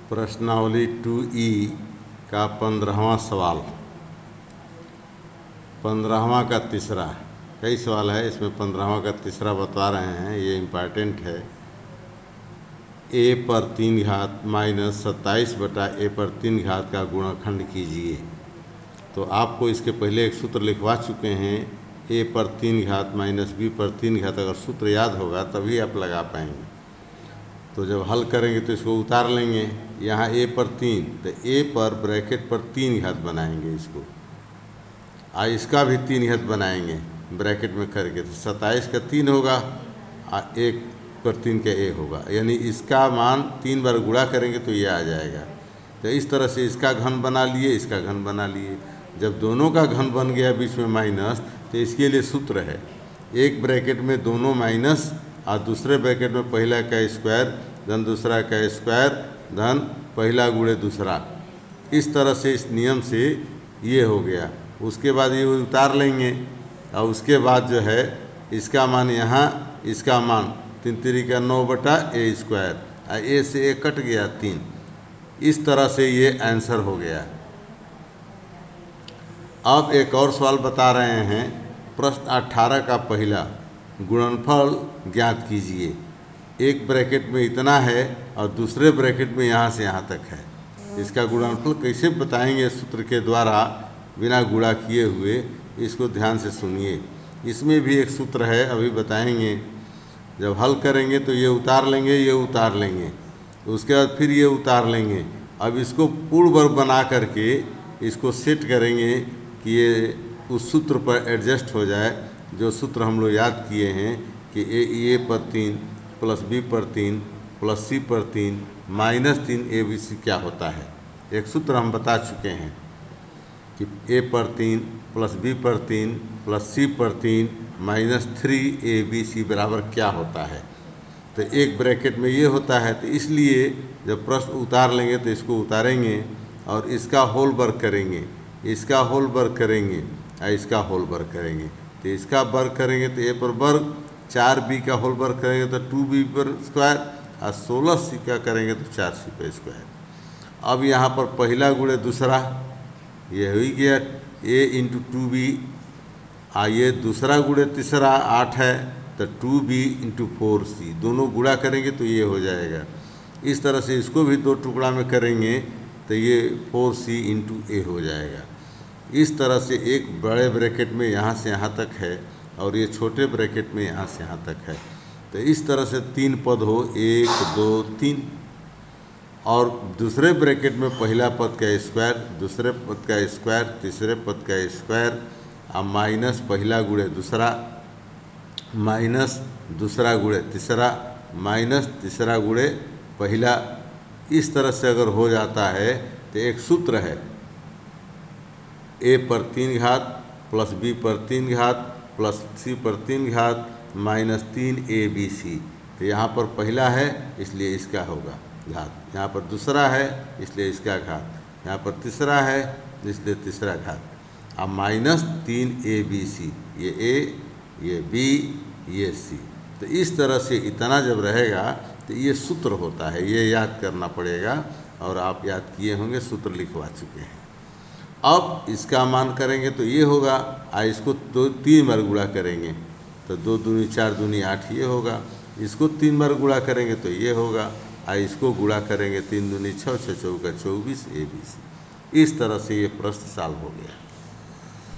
प्रश्नावली 2E का 15वां सवाल, 15वां का तीसरा। कई सवाल है इसमें, 15वां का तीसरा बता रहे हैं, ये इम्पॉर्टेंट है। a पर 3 घात माइनस 27/a पर 3 घात का गुणनखंड कीजिए। तो आपको इसके पहले एक सूत्र लिखवा चुके हैं, a पर 3 घात माइनस b पर 3 घात। अगर सूत्र याद होगा तभी आप लगा पाएंगे। तो जब हल करेंगे तो इसको उतार लेंगे। यहाँ a पर 3, तो a पर ब्रैकेट पर 3 घात बनाएंगे इसको, इसका भी 3 घात बनाएंगे ब्रैकेट में करके। तो 27 का 3 होगा और 1 पर 3 का a होगा, यानी इसका मान 3 बार गुणा करेंगे तो ये आ जाएगा। तो इस तरह से इसका घन बना लिए, इसका घन बना लिए। जब दोनों का घन बन गया बीच में माइनस, तो इसके लिए सूत्र है, एक ब्रैकेट में दोनों माइनस और दूसरे ब्रैकेट में पहला का स्क्वायर धन दूसरा का स्क्वायर धन पहला गुणे दूसरा। इस तरह से इस नियम से ये हो गया। उसके बाद ये उतार लेंगे और उसके बाद जो है इसका मान यहाँ, इसका मान 3 3 का 9/a स्क्वायर, a से a कट गया 3। इस तरह से ये आंसर हो गया। अब एक और सवाल बता रहे हैं, प्रश्न 18 का पहला, गुणनफल ज्ञात कीजिए। एक ब्रैकेट में इतना है और दूसरे ब्रैकेट में यहाँ से यहाँ तक है। इसका गुणनफल कैसे बताएंगे सूत्र के द्वारा, बिना गुणा किए हुए। इसको ध्यान से सुनिए। इसमें भी एक सूत्र है, अभी बताएंगे। जब हल करेंगे तो ये उतार लेंगे, ये उतार लेंगे, उसके बाद फिर ये उतार लेंगे। अब इसको पूर्ण वर्ग बना करके इसको सेट करेंगे कि ये उस सूत्र पर एडजस्ट हो जाए, जो सूत्र हम लोग याद किए हैं कि a पर 3 प्लस b पर 3 प्लस c पर 3 माइनस 3 abc क्या होता है। एक सूत्र हम बता चुके हैं कि a पर 3 प्लस b पर 3 प्लस c पर 3 माइनस 3 abc बराबर क्या होता है। तो एक ब्रैकेट में ये होता है, तो इसलिए जब प्रश्न उतार लेंगे तो इसको उतारेंगे और इसका होल वर्ग करेंगे, इसका होल वर्ग करेंगे और इसका होल वर्ग करेंगे। तो इसका वर्ग करेंगे तो a पर वर्ग, 4b का होल वर्ग करेंगे तो 2b पर स्क्वायर और 16c का करेंगे तो 4c पर स्क्वायर। अब यहाँ पर पहला गुणे दूसरा, ये हो ही गया a इंटू 2b, ये दूसरा गुणे तीसरा 8 है तो 2b इंटू 4c, दोनों गुणा करेंगे तो ये हो जाएगा। इस तरह से इसको भी 2 टुकड़ा में करेंगे तो ये 4c इंटू a हो जाएगा। इस तरह से एक बड़े ब्रैकेट में यहाँ से यहाँ तक है और ये छोटे ब्रैकेट में यहाँ से यहाँ तक है। तो इस तरह से 3 पद हो, 1 2 3, और दूसरे ब्रैकेट में पहला पद का स्क्वायर, दूसरे पद का स्क्वायर, तीसरे पद का स्क्वायर और माइनस पहला गुणे दूसरा, माइनस दूसरा गुणे तीसरा, माइनस तीसरा गुणे पहला। इस तरह से अगर हो जाता है तो एक सूत्र है, a पर 3 घात प्लस b पर 3 घात प्लस c पर 3 घात माइनस 3 abc। तो यहाँ पर पहला है इसलिए इसका होगा घात, यहाँ पर दूसरा है इसलिए इसका घात, यहाँ पर तीसरा है इसलिए तीसरा घात, अब माइनस 3 abc, ये a, ये b, ये c। तो इस तरह से इतना जब रहेगा तो ये सूत्र होता है, ये याद करना पड़ेगा। और आप याद किए होंगे, सूत्र लिखवा चुके हैं। अब इसका मान करेंगे तो ये होगा, इसको 3 बार गुणा करेंगे तो 2 दूनी 4 दूनी 8 ये होगा। इसको 3 बार गुणा करेंगे तो ये होगा, इसको गुणा करेंगे 3 दूनी 6 6 चौका 24 abc। इस तरह से ये प्रश्न सॉल्व हो गया।